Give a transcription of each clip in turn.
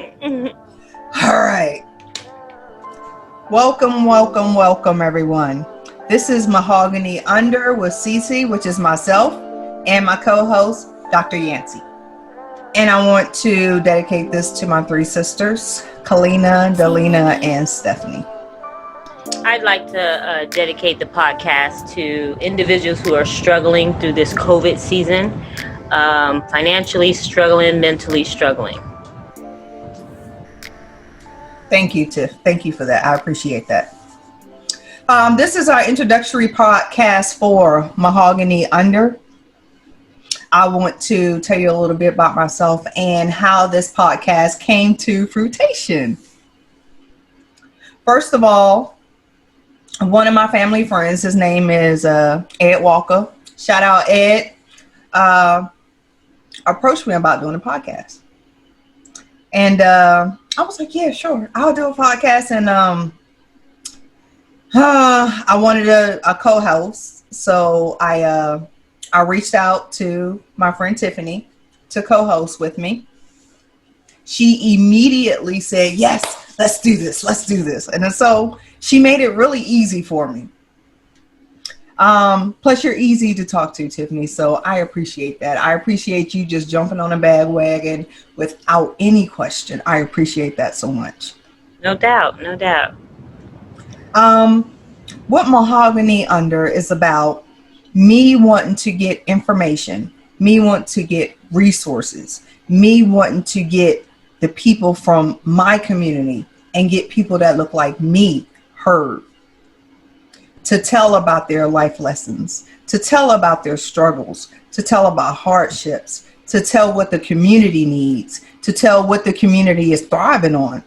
All right. Welcome, everyone. This is Mahogany Under with CeCe, which is myself, and my co-host, Dr. Yancey. And I want to dedicate this to my three sisters, Kalina, Delina, and Stephanie. I'd like to dedicate the podcast to individuals who are struggling through this COVID season, financially struggling, mentally struggling. Thank you, Tiff. Thank you for that. I appreciate that. This is our introductory podcast for Mahogany Under. I want to tell you a little bit about myself and how this podcast came to fruition. First of all, one of my family friends, his name is Ed Walker. Shout out, Ed. Approached me about doing a podcast. And I was like, yeah, sure. I'll do a podcast. And I wanted a co-host. So I reached out to my friend Tiffany to co-host with me. She immediately said, yes, let's do this. And so she made it really easy for me. Plus you're easy to talk to, Tiffany. So I appreciate that. I appreciate you just jumping on a bandwagon without any question. I appreciate that so much. No doubt. What Mahogany Under is about, me wanting to get information, me wanting to get resources, me wanting to get the people from my community and get people that look like me heard, to tell about their life lessons, to tell about their struggles, to tell about hardships, to tell what the community needs, to tell what the community is thriving on.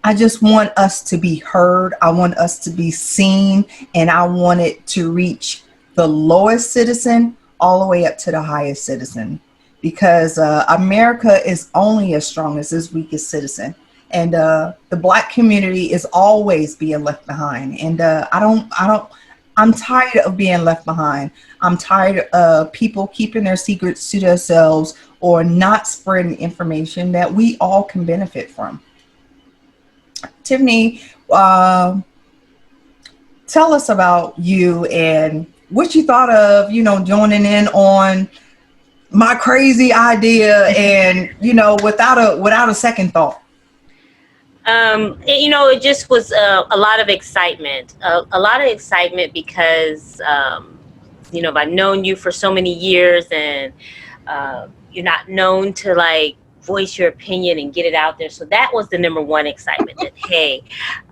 I just want us to be heard. I want us to be seen, and I want it to reach the lowest citizen all the way up to the highest citizen, because America is only as strong as its weakest citizen. And the Black community is always being left behind. And I'm tired of being left behind. I'm tired of people keeping their secrets to themselves or not spreading information that we all can benefit from. Tiffany, tell us about you and what you thought of, joining in on my crazy idea and, without a second thought. It just was a lot of excitement. A lot of excitement because, I've known you for so many years, and you're not known to voice your opinion and get it out there. So that was the number one excitement, that, hey,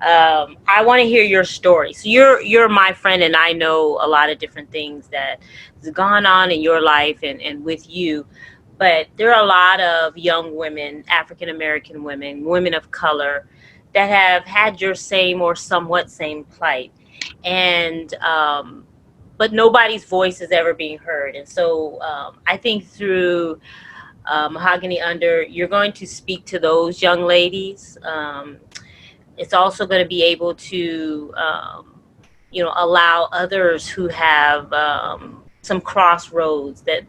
I want to hear your story. So you're my friend, and I know a lot of different things that has gone on in your life and with you. But there are a lot of young women, African-American women, women of color, that have had your same or somewhat same plight. And, but nobody's voice is ever being heard. And so I think through Mahogany Under, you're going to speak to those young ladies. It's also going to be able to, allow others who have some crossroads that,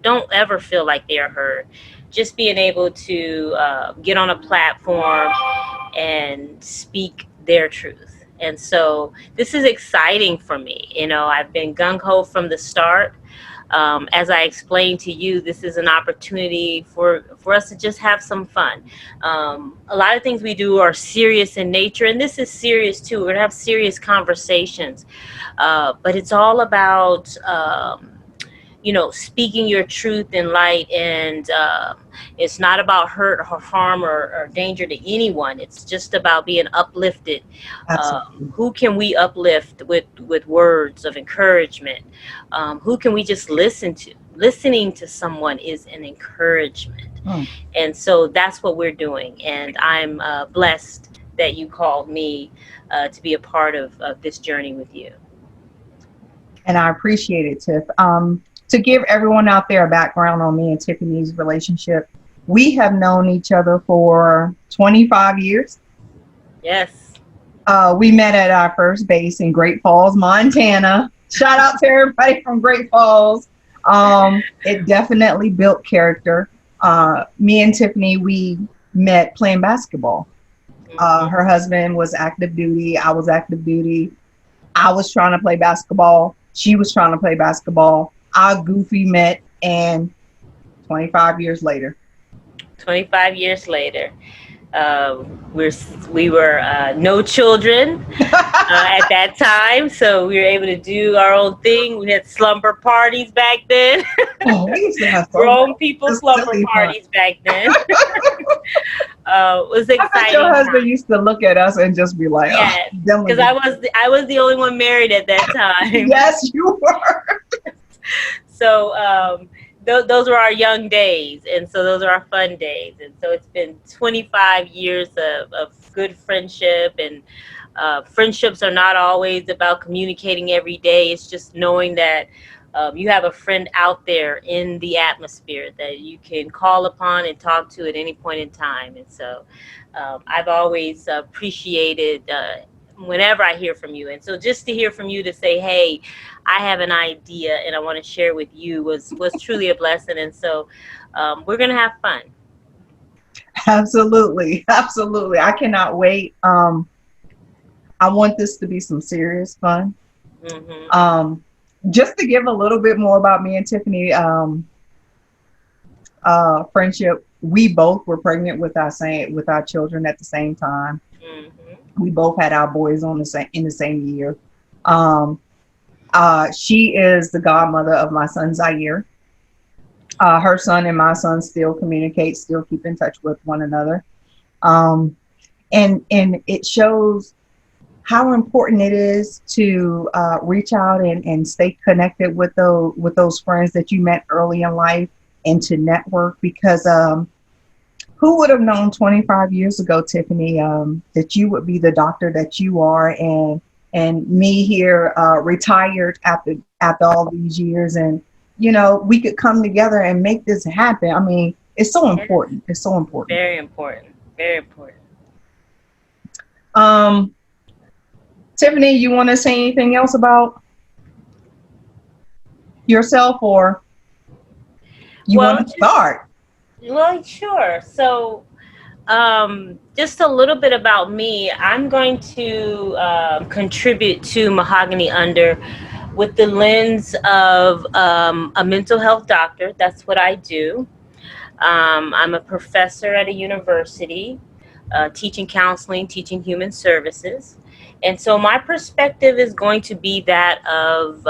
don't ever feel like they are heard. Just being able to get on a platform and speak their truth. And so this is exciting for me. I've been gung-ho from the start. As I explained to you, this is an opportunity for us to just have some fun. A lot of things we do are serious in nature, and this is serious too. We're going to have serious conversations. But it's all about speaking your truth in light, and it's not about hurt or harm or danger to anyone. It's just about being uplifted. Who can we uplift with words of encouragement? Who can we just listen to? Listening to someone is an encouragement. And so that's what we're doing. And I'm blessed that you called me to be a part of this journey with you. And I appreciate it, Tiff. To give everyone out there a background on me and Tiffany's relationship, we have known each other for 25 years. Yes. We met at our first base in Great Falls, Montana. Shout out to everybody from Great Falls. It definitely built character. Me and Tiffany, we met playing basketball. Mhm. Her husband was active duty. I was active duty. I was trying to play basketball. She was trying to play basketball. Our goofy met, and 25 years later. 25 years later. We were no children at that time, so we were able to do our own thing. We had slumber parties back then. Oh, we used to have so much Grown people just slumber silly fun. parties back then. It was I bet your exciting husband time. used to look at us and just be like, "Oh, Yes, done with because this." I was the only one married at that time. Yes, you were. So those were our young days, and so those are our fun days. And so it's been 25 years of good friendship, and friendships are not always about communicating every day. It's just knowing that you have a friend out there in the atmosphere that you can call upon and talk to at any point in time. And so I've always appreciated whenever I hear from you. And so just to hear from you to say, hey, I have an idea and I want to share with you was truly a blessing. And so we're going to have fun. Absolutely, absolutely. I cannot wait. I want this to be some serious fun. Hmm. Um, just to give a little bit more about me and Tiffany friendship, we both were pregnant with our children at the same time. Hmm. We both had our boys on the same in the same year. Um, she is the godmother of my son Zaire. Her son and my son still communicate, still keep in touch with one another. Um, and it shows how important it is to reach out and stay connected with those friends that you met early in life, and to network, because who would have known 25 years ago, Tiffany, that you would be the doctor that you are, and me here, retired after all these years, and we could come together and make this happen. I mean, it's so Yes, important. It's so important. very important. Very important. Um, Tiffany, you want to say anything else about yourself, or you want Well, to start? well, sure. So, just a little bit about me. I'm going to contribute to Mahogany Under with the lens of a mental health doctor. That's what I do. I'm a professor at a university, teaching counseling, teaching human services. And so my perspective is going to be that of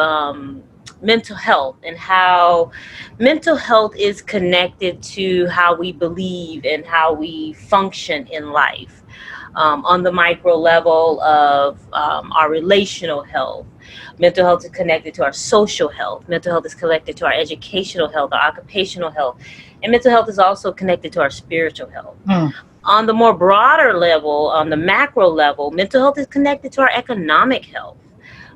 mental health, and how mental health is connected to how we believe and how we function in life. On the micro level of our relational health, mental health is connected to our social health. Mental health is connected to our educational health, our occupational health. And mental health is also connected to our spiritual health. Mm, On the more broader level, on the macro level, mental health is connected to our economic health,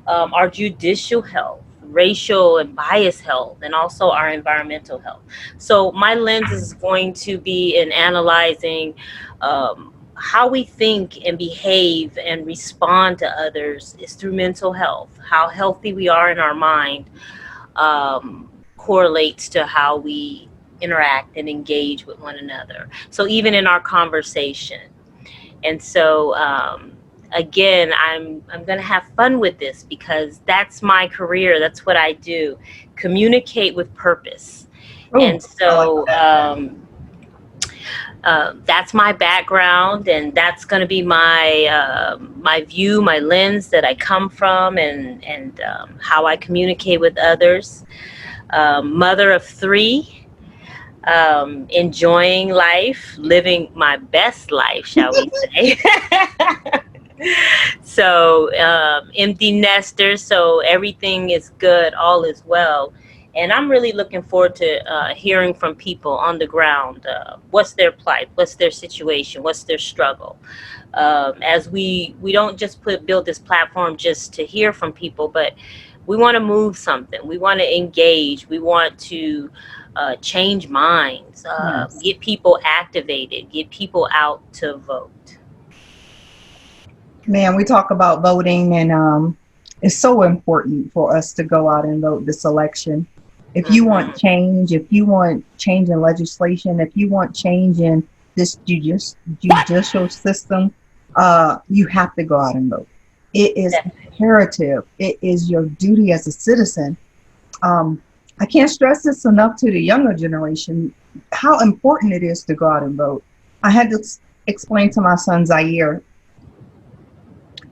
our judicial health, racial and bias health, and also our environmental health. So my lens is going to be in analyzing how we think and behave and respond to others is through mental health. How healthy we are in our mind correlates to how we interact and engage with one another. So even in our conversation. And so again, I'm going to have fun with this because that's my career. That's what I do. Communicate with purpose. oh, And I like so that. that's my background, and that's going to be my my view, my lens that I come from, and how I communicate with others. Mother of three, enjoying life, living my best life, shall we say. So empty nester, so everything is good, all is well. And I'm really looking forward to hearing from people on the ground. What's their plight? What's their situation? What's their struggle? As we don't just build this platform just to hear from people, but we want to move something. We want to engage. We want to change minds, Yes. get people activated, get people out to vote. Man, we talk about voting, and it's so important for us to go out and vote this election. If you want Hmm. change, if you want change in legislation, if you want change in this judicial system, you have to go out and vote. It is Definitely. imperative. It is your duty as a citizen. Um, I can't stress this enough to the younger generation how important it is to go out and vote. I had to explain to my son Zaire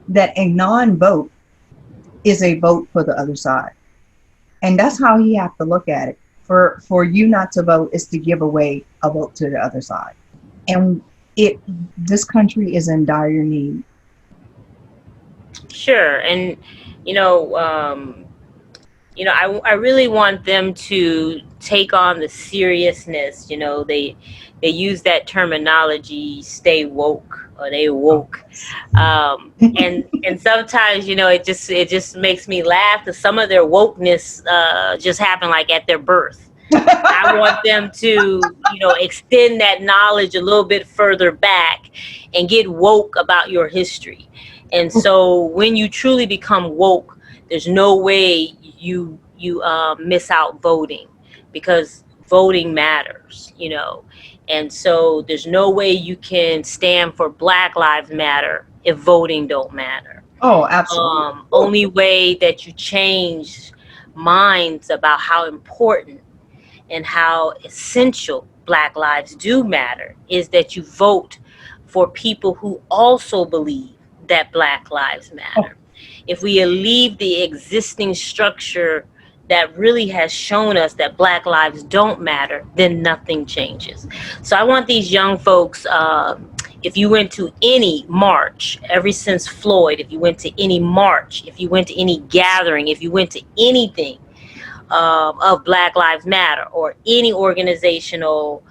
that a non-vote is a vote for the other side, and that's how he have to look at it. For you not to vote is to give away a vote to the other side, and it this country is in dire need. Sure. And you know, I really want them to take on the seriousness. They use that terminology, stay woke, or they Oh, woke. yes. And sometimes, it just makes me laugh because some of their wokeness just happened like at their birth. I want them to, extend that knowledge a little bit further back and get woke about your history. And so when you truly become woke, there's no way you miss out voting, because voting matters. And so there's no way you can stand for Black Lives Matter if voting don't matter. Oh, absolutely. Only way that you change minds about how important and how essential Black lives do matter is that you vote for people who also believe that Black lives Oh, matter. If we leave the existing structure that really has shown us that Black lives don't matter, then nothing changes. So I want these young folks, if you went to any march, ever since Floyd, if you went to any march, if you went to any gathering, if you went to anything of Black Lives Matter or any organizational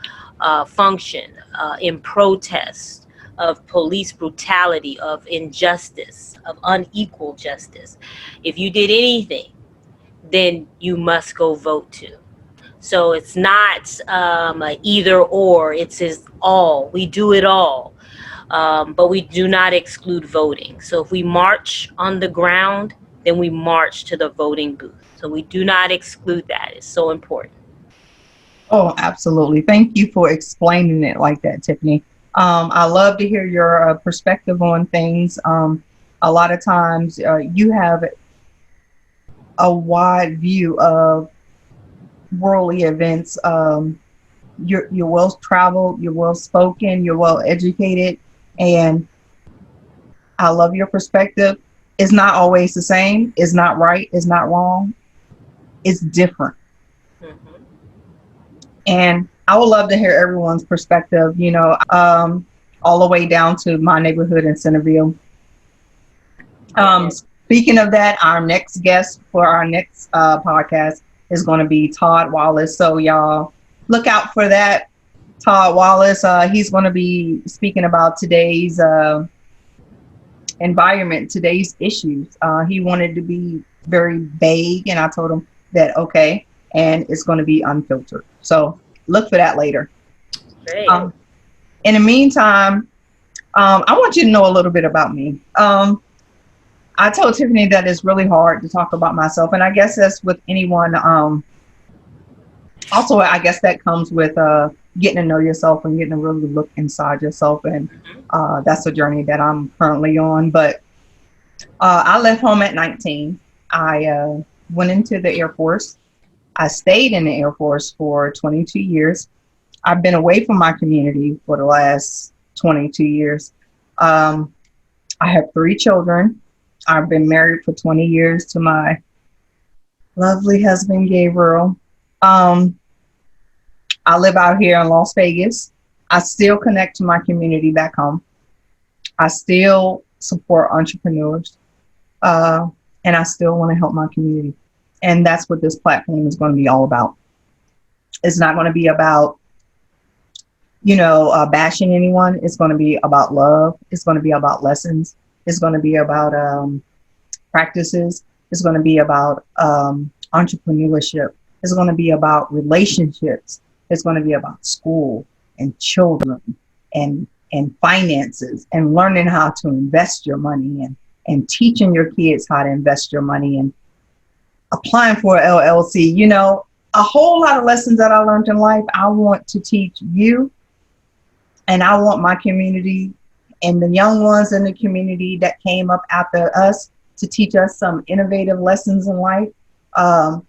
function in protest of police brutality, of injustice, of unequal justice. If you did anything, then you must go vote too. So it's not a either or, it's just all. We do it all. But we do not exclude voting. So if we march on the ground, then we march to the voting booth. So we do not exclude that. It's so important. oh, absolutely. Thank you for explaining it like that, Tiffany. I love to hear your perspective on things. A lot of times, you have a wide view of worldly events. You're well traveled, you're well spoken, you're well educated, and I love your perspective. It's not always the same. It's not right. It's not wrong. It's different. Hmm. And I would love to hear everyone's perspective, all the way down to my neighborhood in Centerville. Yeah. Speaking of that, our next guest for our next podcast is going to be Todd Wallace. So, y'all, look out for that. Todd Wallace, he's going to be speaking about today's environment, today's issues. He wanted to be very vague, and I told him that, okay, and it's going to be unfiltered. So, look for that later. Great. In the meantime, I want you to know a little bit about me. I told Tiffany that it's really hard to talk about myself, and I guess that's with anyone. Also, I guess that comes with getting to know yourself and getting to really look inside yourself, and that's a journey that I'm currently on. But I left home at 19. I went into the Air Force. I stayed in the Air Force for 22 years. I've been away from my community for the last 22 years. I have 3 children. I've been married for 20 years to my lovely husband, Gabriel. I live out here in Las Vegas. I still connect to my community back home. I still support entrepreneurs. And I still want to help my community. And that's what this platform is going to be all about. It's not going to be about, bashing anyone. It's going to be about love. It's going to be about lessons. It's going to be about practices. It's going to be about entrepreneurship. It's going to be about relationships. It's going to be about school and children and finances and learning how to invest your money and teaching your kids how to invest your money and applying for an LLC. A whole lot of lessons that I learned in life, I want to teach you And I want my community and the young ones in the community that came up after us to teach us some innovative lessons in life. Um,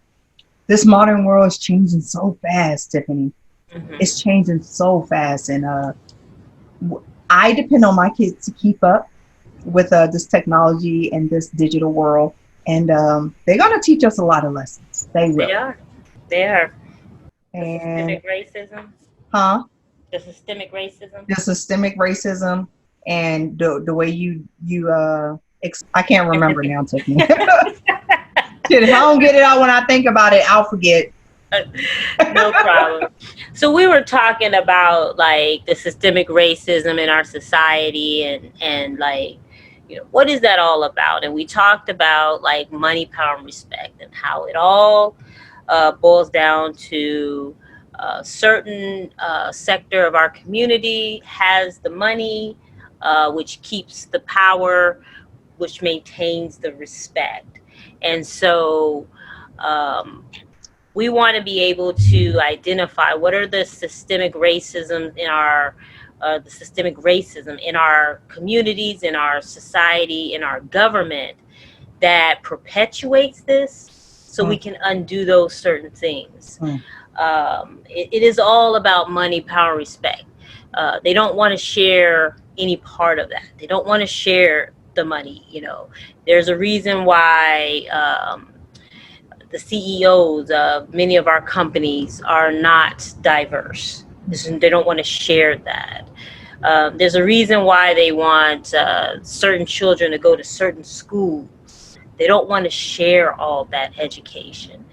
this modern world is changing so fast, Tiffany. It's Hmm. changing so fast. And I depend on my kids to keep up with this technology and this digital world. And they're going to teach us a lot of lessons. They They will. are. They are. The And, systemic racism. huh? The systemic racism. The systemic racism and the way I can't remember now, Tiffany. Shit, if I don't get it out when I think about it, I'll forget. No problem. So we were talking about like the systemic racism in our society and like what is that all about? And we talked about like money, power, and respect, and how it all boils down to a certain sector of our community has the money, which keeps the power, which maintains the respect. And so um, we want to be able to identify what are the systemic racism in our the systemic racism in our communities, in our society, in our government that perpetuates this, so we Mm, can undo those certain things. mm, It is all about money, power, respect. They don't want to share any part of that. They don't want to share the money. There's a reason why the CEOs of many of our companies are not diverse. They don't want to share that. There's a reason why they want certain children to go to certain schools. They don't want to share all that education.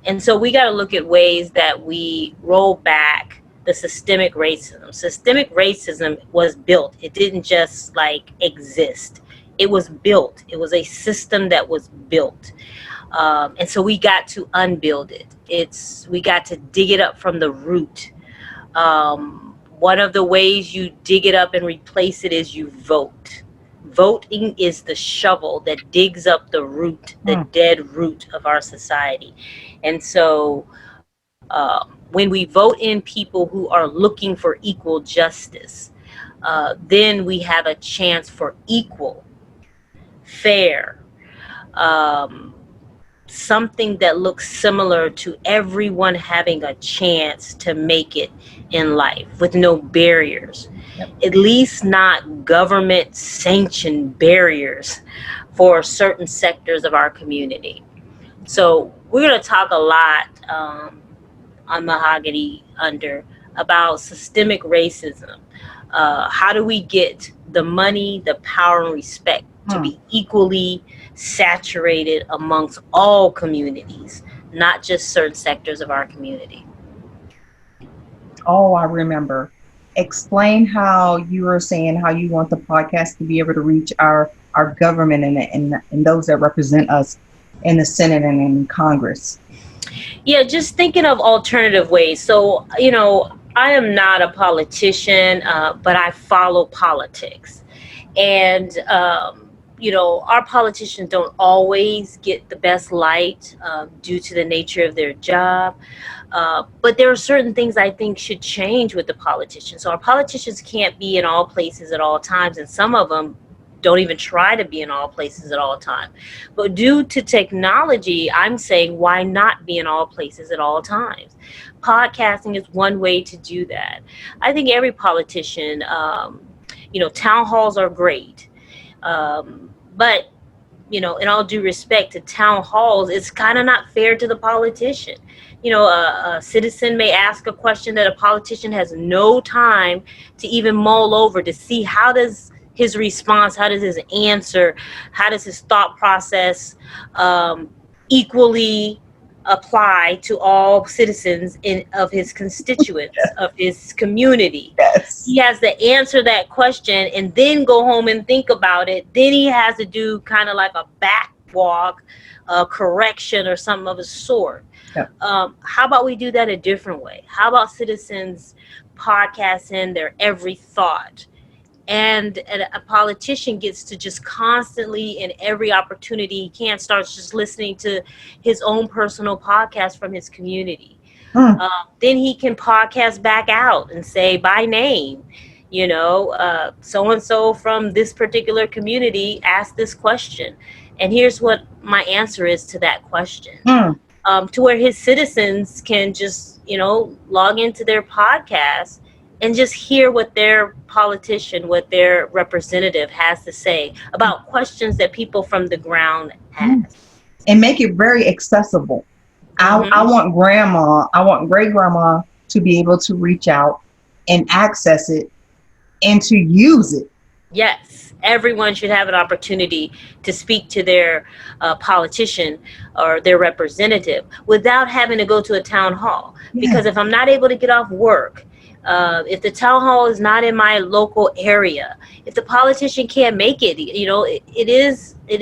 And so we got to look at ways that we roll back the systemic racism. Systemic racism was built, it didn't just like exist. It was built, it was a system that was built. And so we got to unbuild it. We got to dig it up from the root. One of the ways you dig it up and replace it is you vote. Voting is the shovel that digs up the root, the mm. dead root of our society. And so when we vote in people who are looking for equal justice, then we have a chance for equal, fair, um, something that looks similar to everyone having a chance to make it in life with no barriers, Yep. at least not government sanctioned barriers for certain sectors of our community. So we're going to talk a lot on Mahogany Under about systemic racism. How do we get the money, the power, and respect to Mm. be equally saturated amongst all communities, not just certain sectors of our community? Oh, I remember. Explain how you were saying how you want the podcast to be able to reach our government and those that represent us in the Senate and in Congress. Yeah, just thinking of alternative ways. So, I am not a politician, but I follow politics. And our politicians don't always get the best light due to the nature of their job. But there are certain things I think should change with the politicians. So our politicians can't be in all places at all times, and some of them don't even try to be in all places at all times. But due to technology, I'm saying why not be in all places at all times? Podcasting is one way to do that. I think every politician, town halls are great. But in all due respect to town halls, it's kind of not fair to the politician. A citizen may ask a question that a politician has no time to even mull over to see how does his response, how does his answer, how does his thought process um, equally apply to all citizens of his constituents, of his community. Yes. He has to answer that question and then go home and think about it. Then he has to do kind of like a backwalk, correction, or something of a sort. Yep. How about we do that a different way? How about citizens podcast in their every thought? And a politician gets to just constantly, in every opportunity he can, starts just listening to his own personal podcast from his community. Mm. Then he can podcast back out and say by name, so and so from this particular community asked this question, and here's what my answer is to that question. Mm. To where his citizens can just, log into their podcast and just hear what their politician, what their representative has to say about questions that people from the ground Mm. ask. And make it very accessible. I Hmm. want grandma, I want great grandma to be able to reach out and access it and to use it. Yes, everyone should have an opportunity to speak to their politician or their representative without having to go to a town hall. Yeah, Because if I'm not able to get off work, if the town hall is not in my local area, if the politician can't make it, it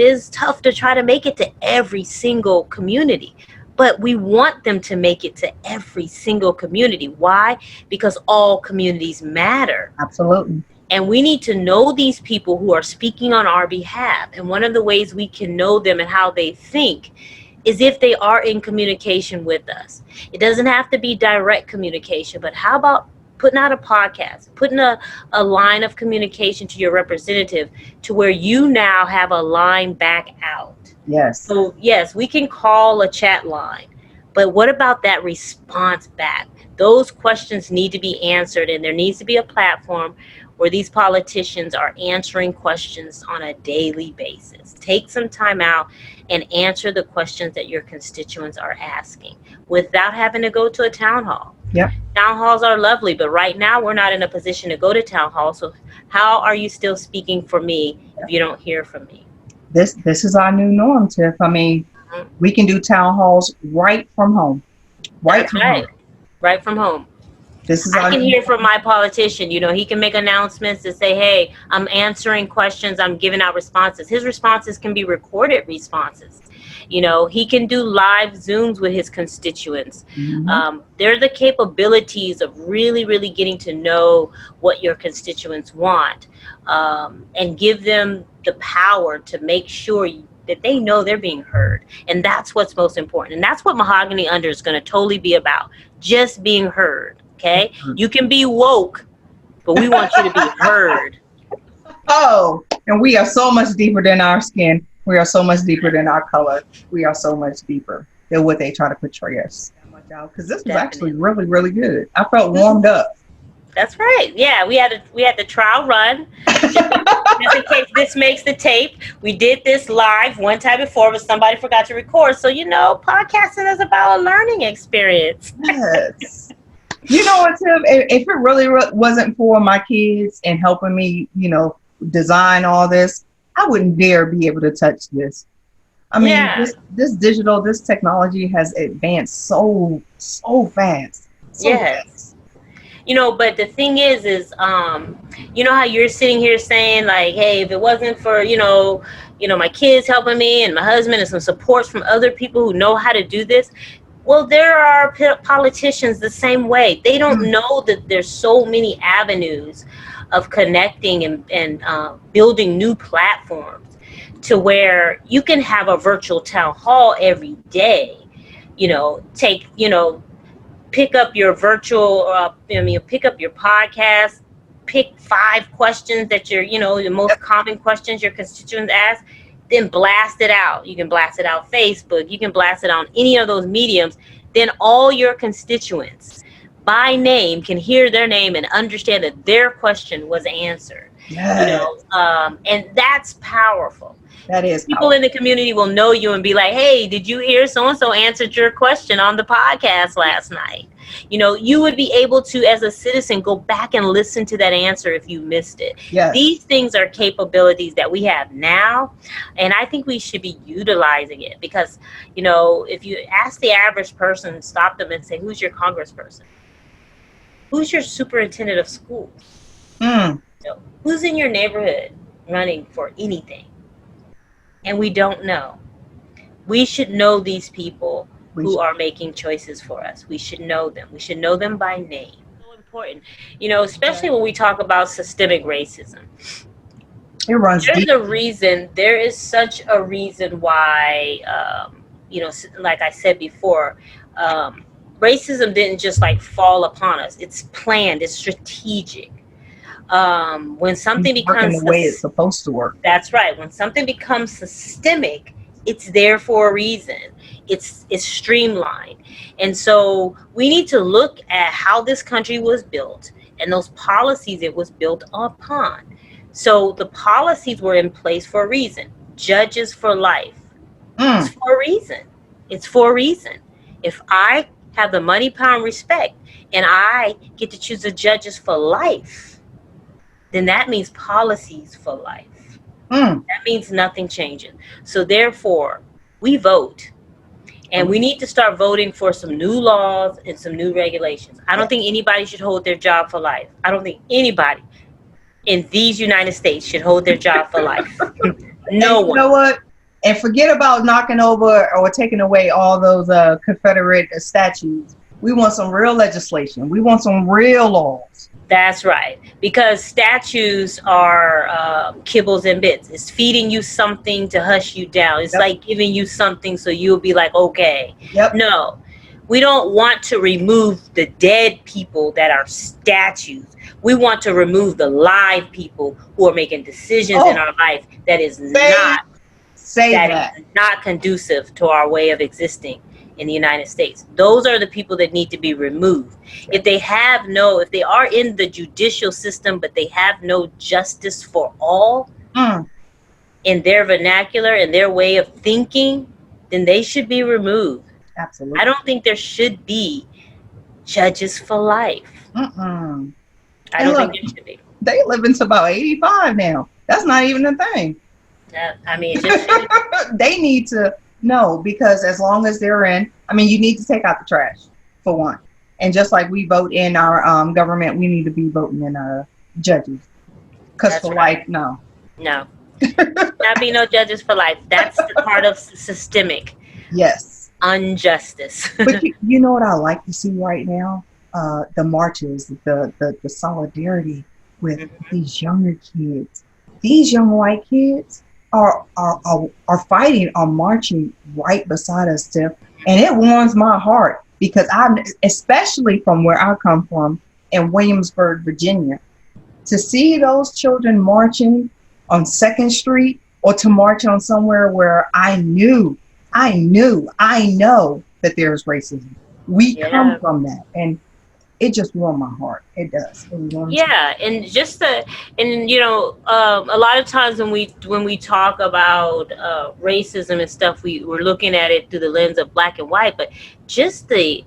is tough to try to make it to every single community. But we want them to make it to every single community. Why? Because all communities matter. absolutely. And we need to know these people who are speaking on our behalf. And one of the ways we can know them and how they think is if they are in communication with us. It doesn't have to be direct communication, but how about putting out a podcast, putting a line of communication to your representative to where you now have a line back out. Yes. So, yes, we can call a chat line, but what about that response back? Those questions need to be answered, and there needs to be a platform where these politicians are answering questions on a daily basis. Take some time out and answer the questions that your constituents are asking without having to go to a town hall. Yep. Town halls are lovely, but right now we're not in a position to go to town hall. So how are you still speaking for me if you don't hear from me? This is our new norm, Tiff. I mean, Mhm. we can do town halls right from home. Right That's from right. home. Right from home. This is I our can new hear from my politician. He can make announcements to say, hey, I'm answering questions, I'm giving out responses. His responses can be recorded responses. He can do live Zooms with his constituents. Mhm. There are the capabilities of really, really getting to know what your constituents want, and give them the power to make sure that they know they're being heard. And that's what's most important. And that's what Mahogany Under is going to totally be about, just being heard. Okay, you can be woke, but we want you to be heard. Oh, and we are so much deeper than our skin. We are so much deeper than our color. We are so much deeper than what they try to portray us. Because this was actually Definitely. really, really good. I felt warmed up. That's right. Yeah, we had the trial run. Just in case this makes the tape, we did this live one time before, but somebody forgot to record. So podcasting is about a learning experience. Yes. You know what, Tim? If it really wasn't for my kids and helping me, design all this, I wouldn't dare be able to touch this. I mean, Yeah. this technology has advanced so fast. So Yes. fast. But the thing is, how you're sitting here saying like, hey, if it wasn't for, my kids helping me and my husband and some supports from other people who know how to do this. Well, there are politicians the same way. They don't know that there's so many avenues of connecting and building new platforms to where you can have a virtual town hall every day. Pick up your virtual, pick up your podcast, pick 5 questions that the most common questions your constituents ask, then blast it out. You can blast it out Facebook, you can blast it on any of those mediums. Then all your constituents by name can hear their name and understand that their question was answered. Yes. And that's powerful. That is People powerful. in the community will know you and be like, hey, did you hear so-and-so answered your question on the podcast last night? You would be able to, as a citizen, go back and listen to that answer if you missed it. Yes. These things are capabilities that we have now, and I think we should be utilizing it because, if you ask the average person, stop them and say, who's your congressperson? Who's your superintendent of schools? Mm. Who's in your neighborhood running for anything? And we don't know. We should know these people who are making choices for us. We should know them. We should know them by name. So important, especially when we talk about systemic racism. It runs There's deep. a reason. There is such a reason why, like I said before, racism didn't just like fall upon us. It's planned. It's strategic. When something It's working becomes the way it's supposed to work. That's right. When something becomes systemic, it's there for a reason. It's streamlined. And so we need to look at how this country was built and those policies it was built upon. So the policies were in place for a reason. Judges for life. It's Mm. for a reason. It's for a reason. If I have the money, power, and respect, and I get to choose the judges for life, then that means policies for life. Mm. That means nothing changes. So therefore, we vote. And we need to start voting for some new laws and some new regulations. I don't think anybody should hold their job for life. I don't think anybody in these United States should hold their job for life. No And you one. know what? And forget about knocking over or taking away all those Confederate statues. We want some real legislation. We want some real laws. That's right. Because statues are kibbles and bits. It's feeding you something to hush you down. It's Yep. like giving you something so you'll be like, okay. Yep. No, we don't want to remove the dead people that are statues. We want to remove the live people who are making decisions in our life that is not conducive to our way of existing in the United States. Those are the people that need to be removed. If they are in the judicial system, but they have no justice for all in their vernacular and their way of thinking, then they should be removed. Absolutely. I don't think there should be judges for life. Mm-mm. I don't think there should be. They live into about 85 now. That's not even a thing. I mean, it just they need to know, because as long as they're in, I mean, you need to take out the trash for one. And just like we vote in our government, we need to be voting in our judges. Because for life, no. Not be no judges for life. That's the part of systemic. Yes. Injustice. But you know what I like to see right now? The marches, the solidarity with these younger kids. These young white kids are fighting, are marching right beside us, Tiff. And it warms my heart, because especially from where I come from in Williamsburg, Virginia, to see those children marching on 2nd Street, or to march on somewhere where I know that there's racism. We come from that, and it just warmed my heart. It does. And a lot of times when we talk about racism and stuff, we're looking at it through the lens of black and white, but just the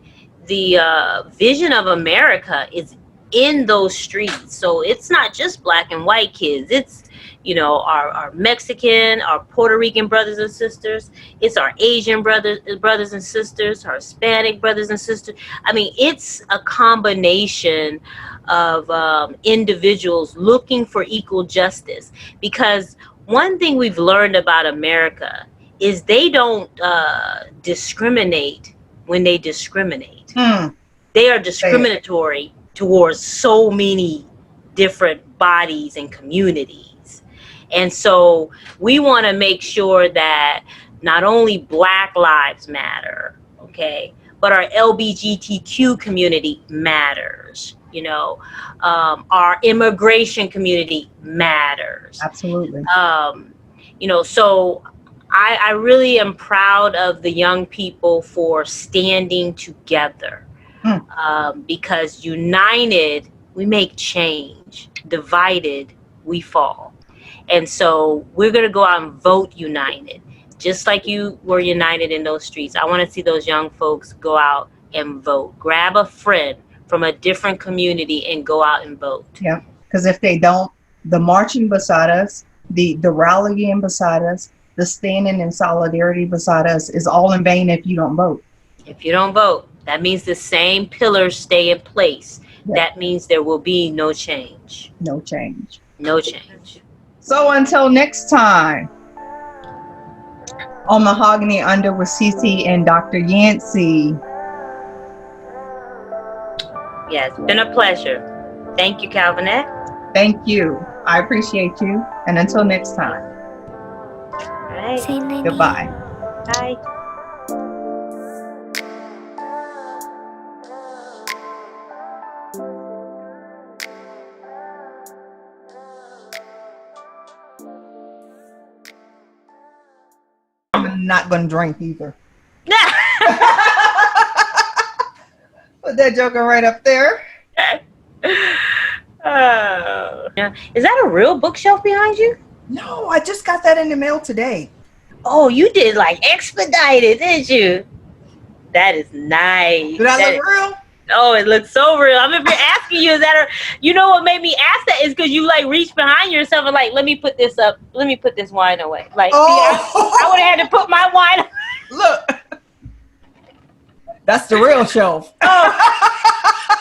vision of America is in those streets. So it's not just black and white kids. It's our Mexican, our Puerto Rican brothers and sisters. It's our Asian brothers and sisters, our Hispanic brothers and sisters. I mean, it's a combination of individuals looking for equal justice. Because one thing we've learned about America is they don't discriminate when they discriminate. They are discriminatory towards so many different bodies and communities. And so we want to make sure that not only Black lives matter, okay, but our LGBTQ community matters. Our immigration community matters. Absolutely. So I really am proud of the young people for standing together, because united, we make change. Divided, we fall. And so we're going to go out and vote united, just like you were united in those streets. I want to see those young folks go out and vote. Grab a friend from a different community and go out and vote. Yeah, because if they don't, the marching beside us, the rallying beside us, the standing in solidarity beside us is all in vain if you don't vote. If you don't vote, that means the same pillars stay in place. Yeah. That means there will be no change. No change. No change. So until next time, on Mahogany Under with CeCe and Dr. Yancey. Yeah, it's been a pleasure. Thank you, Calvinette. Thank you. I appreciate you. And until next time. All right. Goodbye. Bye. I'm not going to drink either. Put that joker right up there. Yeah. Is that a real bookshelf behind you? No, I just got that in the mail today. Oh, you did like expedited, didn't you? That is nice. Did I look real? Oh, it looks so real. I'm asking you, is that you know what made me ask that is because you like reached behind yourself and like, let me put this up. Let me put this wine away. Like, see, I would have had to put my wine. Look. That's the real shelf. Oh.